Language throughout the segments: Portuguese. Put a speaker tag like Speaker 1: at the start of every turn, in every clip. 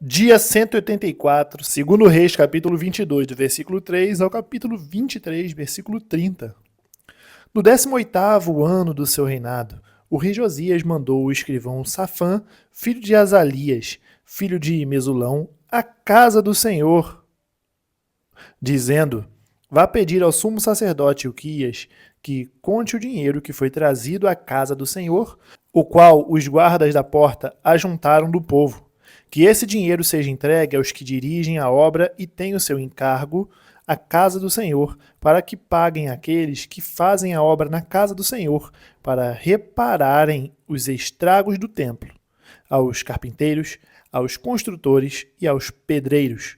Speaker 1: Dia 184, segundo Reis, capítulo 22, do versículo 3 ao capítulo 23, versículo 30. No 18º ano do seu reinado, o rei Josias mandou o escrivão Safã, filho de Azalias, filho de Mesulão, à casa do Senhor, dizendo: vá pedir ao sumo sacerdote Ilquias que conte o dinheiro que foi trazido à casa do Senhor, o qual os guardas da porta ajuntaram do povo. Que esse dinheiro seja entregue aos que dirigem a obra e têm o seu encargo à casa do Senhor, para que paguem aqueles que fazem a obra na casa do Senhor, para repararem os estragos do templo, aos carpinteiros, aos construtores e aos pedreiros,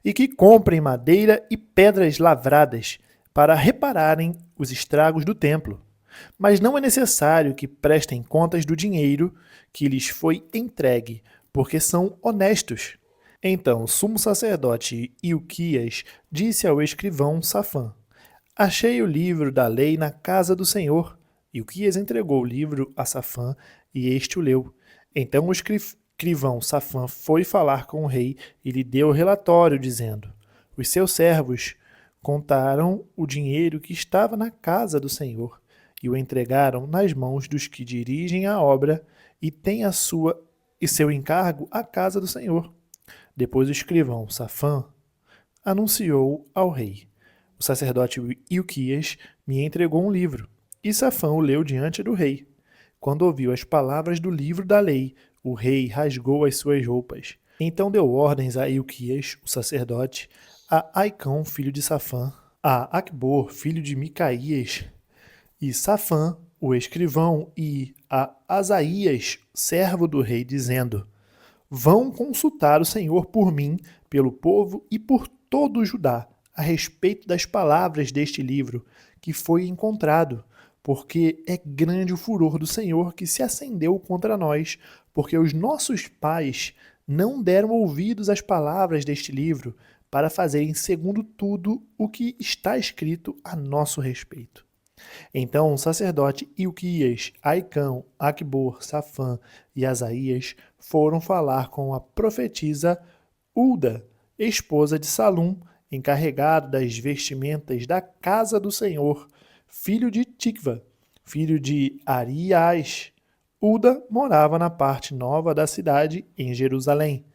Speaker 1: e que comprem madeira e pedras lavradas para repararem os estragos do templo. Mas não é necessário que prestem contas do dinheiro que lhes foi entregue, porque são honestos. Então o sumo sacerdote Ilquias disse ao escrivão Safã: achei o livro da lei na casa do Senhor. Ilquias entregou o livro a Safã e este o leu. Então o escrivão Safã foi falar com o rei e lhe deu o relatório, dizendo: os seus servos contaram o dinheiro que estava na casa do Senhor e o entregaram nas mãos dos que dirigem a obra e têm a sua e seu encargo à casa do Senhor. Depois o escrivão Safã anunciou ao rei: o sacerdote Ilquias me entregou um livro. E Safã o leu diante do rei. Quando ouviu as palavras do livro da lei, o rei rasgou as suas roupas. Então deu ordens a Ilquias, o sacerdote, a Aicão, filho de Safã, a Acbor, filho de Micaías, e Safã, o escrivão, e a Asaías, servo do rei, dizendo: vão consultar o Senhor por mim, pelo povo e por todo o Judá, a respeito das palavras deste livro que foi encontrado, porque é grande o furor do Senhor que se acendeu contra nós, porque os nossos pais não deram ouvidos às palavras deste livro para fazerem segundo tudo o que está escrito a nosso respeito. Então o sacerdote Ilquias, Aicão, Acbor, Safã e Asaías foram falar com a profetisa Ulda, esposa de Salum, encarregado das vestimentas da casa do Senhor, filho de Tikva, filho de Arias. Ulda morava na parte nova da cidade, em Jerusalém.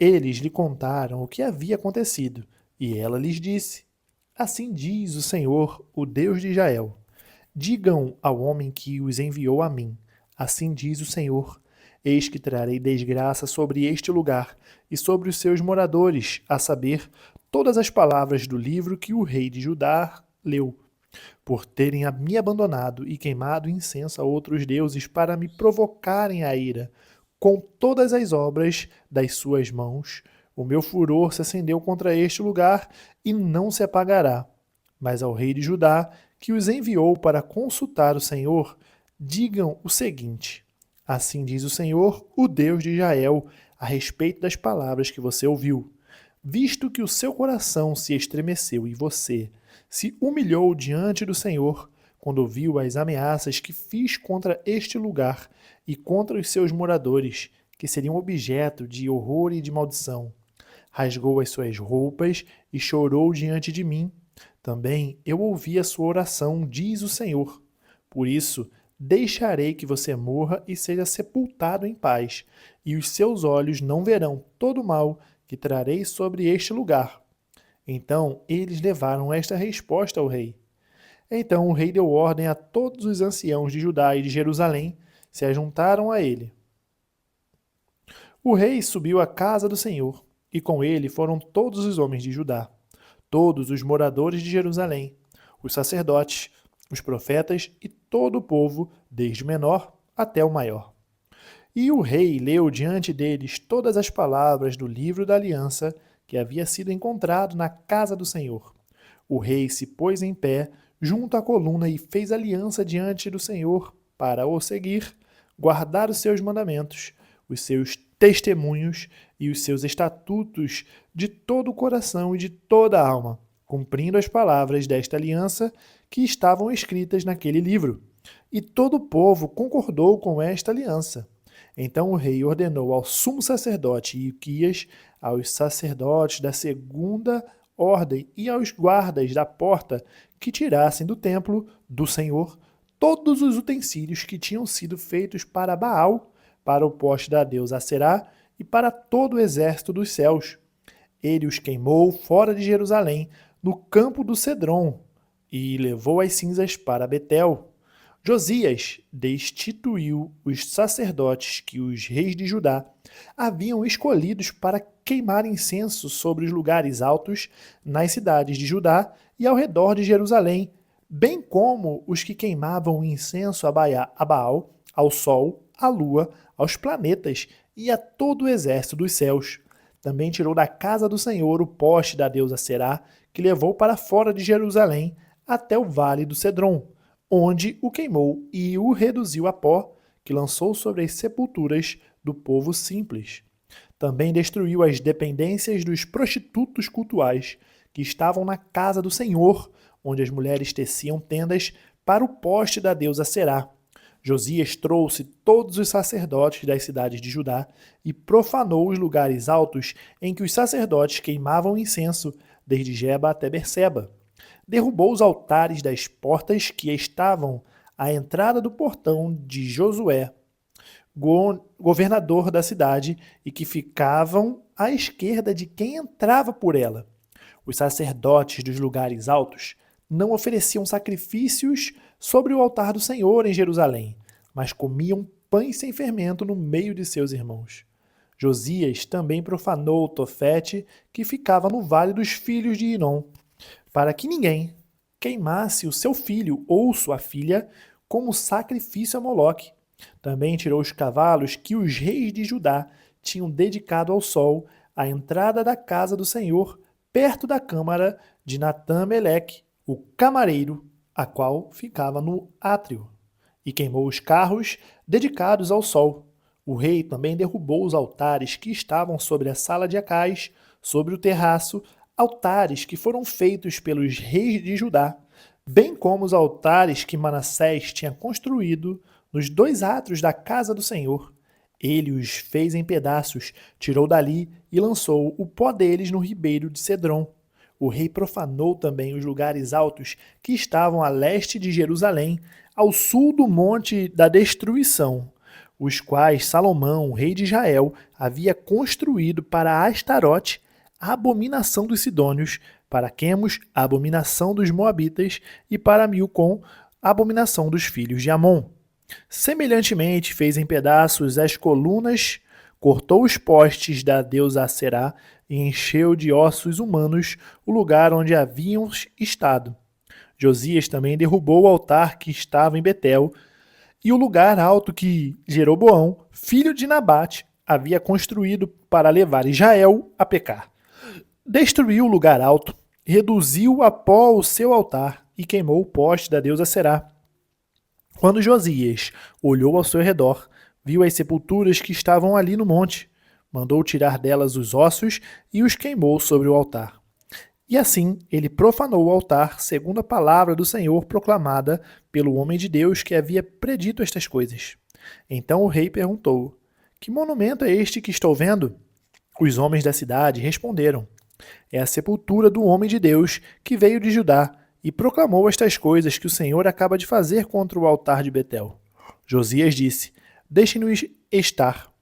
Speaker 1: Eles lhe contaram o que havia acontecido, e ela lhes disse: assim diz o Senhor, o Deus de Israel: digam ao homem que os enviou a mim: assim diz o Senhor: eis que trarei desgraça sobre este lugar e sobre os seus moradores, a saber, todas as palavras do livro que o rei de Judá leu, por terem me abandonado e queimado incenso a outros deuses para me provocarem a ira. Com todas as obras das suas mãos, o meu furor se acendeu contra este lugar e não se apagará. Mas ao rei de Judá, que os enviou para consultar o Senhor, digam o seguinte: assim diz o Senhor, o Deus de Israel, a respeito das palavras que você ouviu. Visto que o seu coração se estremeceu e você se humilhou diante do Senhor, quando ouviu as ameaças que fiz contra este lugar e contra os seus moradores, que seriam objeto de horror e de maldição, rasgou as suas roupas e chorou diante de mim. Também eu ouvi a sua oração, diz o Senhor. Por isso, deixarei que você morra e seja sepultado em paz, e os seus olhos não verão todo o mal que trarei sobre este lugar. Então eles levaram esta resposta ao rei. Então o rei deu ordem a todos os anciãos de Judá e de Jerusalém, se ajuntaram a ele. O rei subiu à casa do Senhor, e com ele foram todos os homens de Judá, todos os moradores de Jerusalém, os sacerdotes, os profetas e todo o povo, desde o menor até o maior. E o rei leu diante deles todas as palavras do livro da aliança que havia sido encontrado na casa do Senhor. O rei se pôs em pé junto à coluna e fez aliança diante do Senhor para o seguir, guardar os seus mandamentos, os seus testemunhos e os seus estatutos de todo o coração e de toda a alma, cumprindo as palavras desta aliança que estavam escritas naquele livro. E todo o povo concordou com esta aliança. Então o rei ordenou ao sumo sacerdote Ilquias, aos sacerdotes da segunda ordem e aos guardas da porta que tirassem do templo do Senhor todos os utensílios que tinham sido feitos para Baal, para o poste da deusa Aserá e para todo o exército dos céus. Ele os queimou fora de Jerusalém, no campo do Cedron, e levou as cinzas para Betel. Josias destituiu os sacerdotes que os reis de Judá haviam escolhidos para queimar incenso sobre os lugares altos nas cidades de Judá e ao redor de Jerusalém, bem como os que queimavam incenso a Baal, ao sol, à lua, aos planetas e a todo o exército dos céus. Também tirou da casa do Senhor o poste da deusa Será, que levou para fora de Jerusalém até o vale do Cedron, onde o queimou e o reduziu a pó, que lançou sobre as sepulturas do povo simples. Também destruiu as dependências dos prostitutos cultuais, que estavam na casa do Senhor, onde as mulheres teciam tendas para o poste da deusa Será. Josias trouxe todos os sacerdotes das cidades de Judá e profanou os lugares altos em que os sacerdotes queimavam incenso, desde Geba até Berseba. Derrubou os altares das portas que estavam à entrada do portão de Josué, governador da cidade, e que ficavam à esquerda de quem entrava por ela. Os sacerdotes dos lugares altos não ofereciam sacrifícios sobre o altar do Senhor em Jerusalém, mas comiam pães sem fermento no meio de seus irmãos. Josias também profanou Tofete, que ficava no vale dos filhos de Inom, para que ninguém queimasse o seu filho ou sua filha como sacrifício a Moloque. Também tirou os cavalos que os reis de Judá tinham dedicado ao sol à entrada da casa do Senhor, perto da câmara de Natã-Meleque, o camareiro, a qual ficava no átrio, e queimou os carros dedicados ao sol. O rei também derrubou os altares que estavam sobre a sala de Acais, sobre o terraço, altares que foram feitos pelos reis de Judá, bem como os altares que Manassés tinha construído nos 2 átrios da casa do Senhor. Ele os fez em pedaços, tirou dali e lançou o pó deles no ribeiro de Cedron. O rei profanou também os lugares altos que estavam a leste de Jerusalém, ao sul do monte da destruição, os quais Salomão, rei de Israel, havia construído para Astarote, a abominação dos sidônios, para Quemos, a abominação dos moabitas, e para Milcom, a abominação dos filhos de Amon. Semelhantemente, fez em pedaços as colunas, cortou os postes da deusa Aserá e encheu de ossos humanos o lugar onde haviam estado. Josias também derrubou o altar que estava em Betel e o lugar alto que Jeroboão, filho de Nabate, havia construído para levar Israel a pecar. Destruiu o lugar alto, reduziu a pó o seu altar e queimou o poste da deusa Será. Quando Josias olhou ao seu redor, viu as sepulturas que estavam ali no monte, mandou tirar delas os ossos e os queimou sobre o altar. E assim ele profanou o altar, segundo a palavra do Senhor proclamada pelo homem de Deus que havia predito estas coisas. Então o rei perguntou: que monumento é este que estou vendo? Os homens da cidade responderam: é a sepultura do homem de Deus que veio de Judá e proclamou estas coisas que o Senhor acaba de fazer contra o altar de Betel. Josias disse: deixem-nos estar.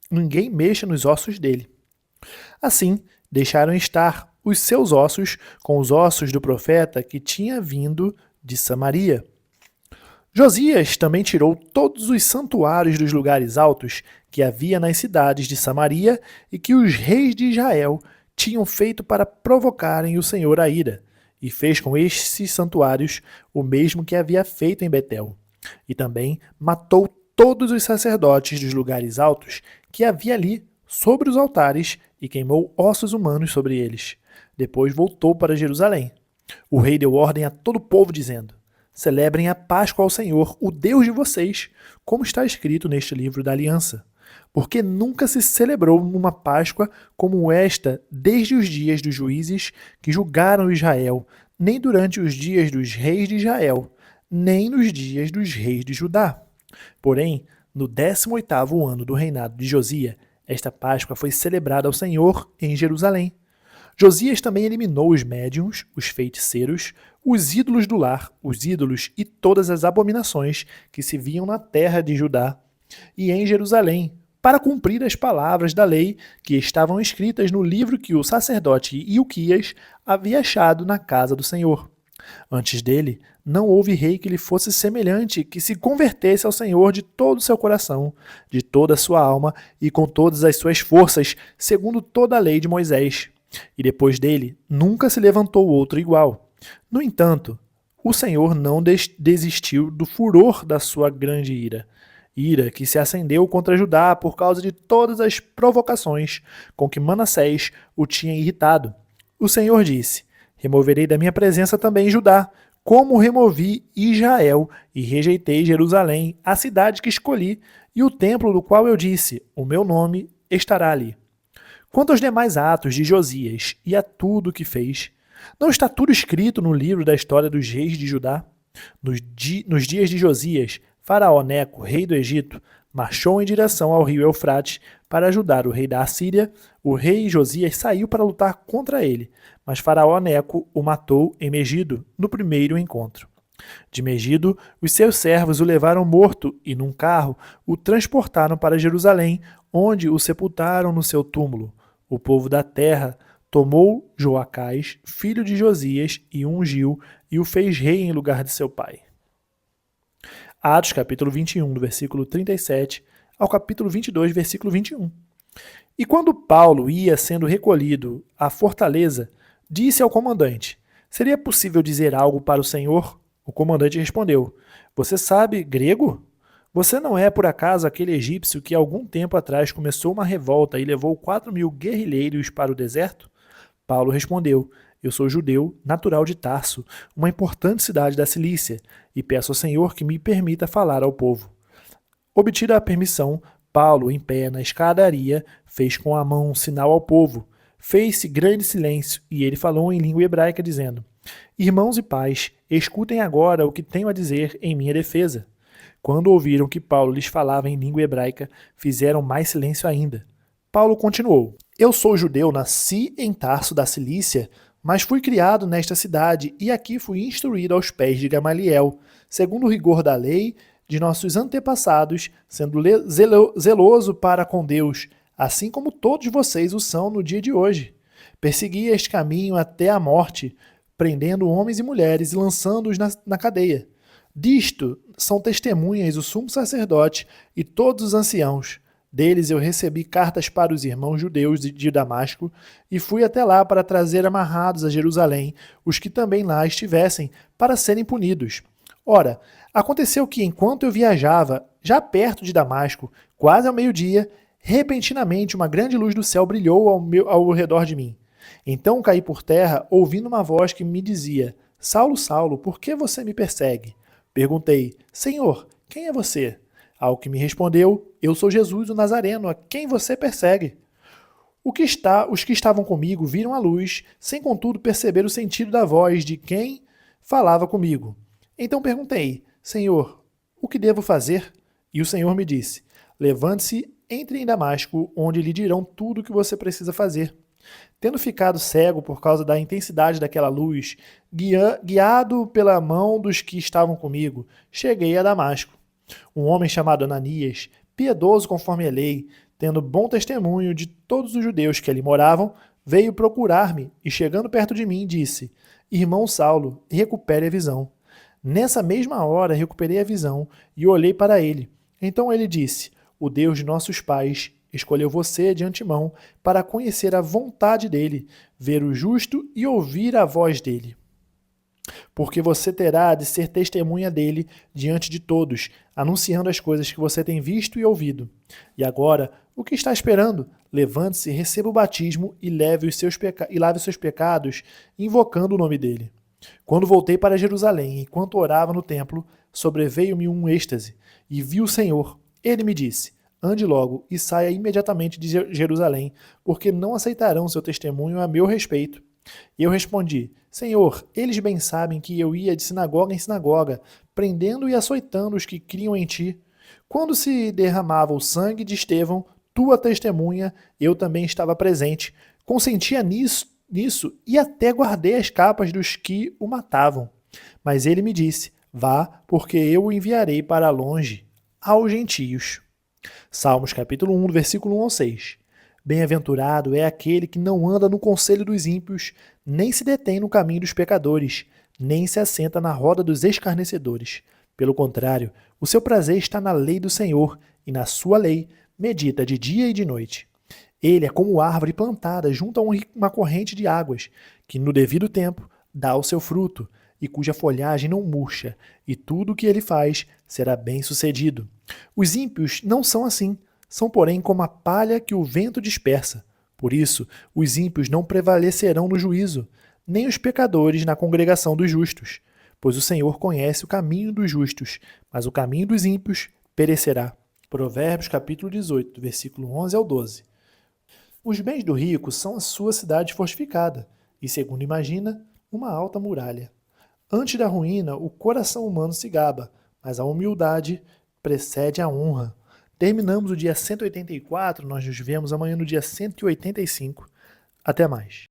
Speaker 1: Ninguém mexa nos ossos dele. Assim, deixaram estar os seus ossos com os ossos do profeta que tinha vindo de Samaria. Josias também tirou todos os santuários dos lugares altos que havia nas cidades de Samaria e que os reis de Israel tinham feito para provocarem o Senhor à ira, e fez com esses santuários o mesmo que havia feito em Betel. E também matou todos os sacerdotes dos lugares altos que havia ali sobre os altares e queimou ossos humanos sobre eles. Depois voltou para Jerusalém. O rei deu ordem a todo o povo, dizendo: celebrem a Páscoa ao Senhor, o Deus de vocês, como está escrito neste livro da aliança. Porque nunca se celebrou uma Páscoa como esta desde os dias dos juízes que julgaram Israel, nem durante os dias dos reis de Israel, nem nos dias dos reis de Judá. Porém, No 18º ano do reinado de Josias, esta Páscoa foi celebrada ao Senhor em Jerusalém. Josias também eliminou os médiuns, os feiticeiros, os ídolos do lar, os ídolos e todas as abominações que se viam na terra de Judá e em Jerusalém, para cumprir as palavras da lei que estavam escritas no livro que o sacerdote Ilquias havia achado na casa do Senhor. Antes dele, não houve rei que lhe fosse semelhante, que se convertesse ao Senhor de todo o seu coração, de toda a sua alma e com todas as suas forças, segundo toda a lei de Moisés. E depois dele, nunca se levantou outro igual. No entanto, o Senhor não desistiu do furor da sua grande ira que se acendeu contra Judá por causa de todas as provocações com que Manassés o tinha irritado. O Senhor disse: removerei da minha presença também Judá, como removi Israel e rejeitei Jerusalém, a cidade que escolhi, e o templo do qual eu disse: o meu nome estará ali. Quanto aos demais atos de Josias e a tudo o que fez, não está tudo escrito no livro da história dos reis de Judá? Nos dias de Josias, Faraó Neco, rei do Egito, marchou em direção ao rio Eufrates para ajudar o rei da Assíria. O rei Josias saiu para lutar contra ele, mas Faraó Neco o matou em Megido, no primeiro encontro. De Megido, os seus servos o levaram morto e, num carro, o transportaram para Jerusalém, onde o sepultaram no seu túmulo. O povo da terra tomou Joacás, filho de Josias, e o ungiu, e o fez rei em lugar de seu pai. Atos capítulo 21, do versículo 37 ao capítulo 22, versículo 21. E quando Paulo ia sendo recolhido à fortaleza, disse ao comandante: seria possível dizer algo para o Senhor? O comandante respondeu: você sabe grego? Você não é, por acaso, aquele egípcio que algum tempo atrás começou uma revolta e levou 4.000 guerrilheiros para o deserto? Paulo respondeu: eu sou judeu, natural de Tarso, uma importante cidade da Cilícia, e peço ao Senhor que me permita falar ao povo. Obtida a permissão, Paulo, em pé na escadaria, fez com a mão um sinal ao povo. Fez-se grande silêncio, e ele falou em língua hebraica, dizendo: irmãos e pais, escutem agora o que tenho a dizer em minha defesa. Quando ouviram que Paulo lhes falava em língua hebraica, fizeram mais silêncio ainda. Paulo continuou: eu sou judeu, nasci em Tarso da Cilícia, mas fui criado nesta cidade e aqui fui instruído aos pés de Gamaliel, segundo o rigor da lei de nossos antepassados, sendo zeloso para com Deus, assim como todos vocês o são no dia de hoje. Persegui este caminho até a morte, prendendo homens e mulheres e lançando-os na cadeia. Disto são testemunhas o sumo sacerdote e todos os anciãos. Deles eu recebi cartas para os irmãos judeus de Damasco e fui até lá para trazer amarrados a Jerusalém os que também lá estivessem, para serem punidos. Ora, aconteceu que enquanto eu viajava, já perto de Damasco, quase ao meio-dia, repentinamente uma grande luz do céu brilhou ao redor de mim. Então caí por terra, ouvindo uma voz que me dizia: Saulo, Saulo, por que você me persegue? Perguntei: Senhor, quem é você? Ao que me respondeu: eu sou Jesus o Nazareno, a quem você persegue. Os que estavam comigo viram a luz, sem contudo perceber o sentido da voz de quem falava comigo. Então perguntei: Senhor, o que devo fazer? E o Senhor me disse: levante-se, entre em Damasco, onde lhe dirão tudo o que você precisa fazer. Tendo ficado cego por causa da intensidade daquela luz, guiado pela mão dos que estavam comigo, cheguei a Damasco. Um homem chamado Ananias, piedoso conforme a lei, tendo bom testemunho de todos os judeus que ali moravam, veio procurar-me e, chegando perto de mim, disse: Irmão Saulo, recupere a visão. Nessa mesma hora recuperei a visão e olhei para ele. Então ele disse: o Deus de nossos pais escolheu você de antemão para conhecer a vontade dele, ver o justo e ouvir a voz dele. Porque você terá de ser testemunha dele diante de todos, anunciando as coisas que você tem visto e ouvido. E agora, o que está esperando? Levante-se, receba o batismo e lave os seus pecados, invocando o nome dele. Quando voltei para Jerusalém, enquanto orava no templo, sobreveio-me um êxtase, e vi o Senhor. Ele me disse: ande logo e saia imediatamente de Jerusalém, porque não aceitarão seu testemunho a meu respeito. E eu respondi: Senhor, eles bem sabem que eu ia de sinagoga em sinagoga, prendendo e açoitando os que criam em ti. Quando se derramava o sangue de Estevão, tua testemunha, eu também estava presente. Consentia nisso e até guardei as capas dos que o matavam. Mas ele me disse: vá, porque eu o enviarei para longe, aos gentios. Salmos capítulo 1, versículo 1 ao 6. Bem-aventurado é aquele que não anda no conselho dos ímpios, nem se detém no caminho dos pecadores, nem se assenta na roda dos escarnecedores. Pelo contrário, o seu prazer está na lei do Senhor, e na sua lei medita de dia e de noite. Ele é como árvore plantada junto a uma corrente de águas, que no devido tempo dá o seu fruto, e cuja folhagem não murcha, e tudo o que ele faz será bem-sucedido. Os ímpios não são assim, são porém como a palha que o vento dispersa. Por isso, os ímpios não prevalecerão no juízo, nem os pecadores na congregação dos justos. Pois o Senhor conhece o caminho dos justos, mas o caminho dos ímpios perecerá. Provérbios capítulo 18, versículo 11 ao 12. Os bens do rico são a sua cidade fortificada, e, segundo imagina, uma alta muralha. Antes da ruína, o coração humano se gaba, mas a humildade precede a honra. Terminamos o dia 184, nós nos vemos amanhã no dia 185. Até mais.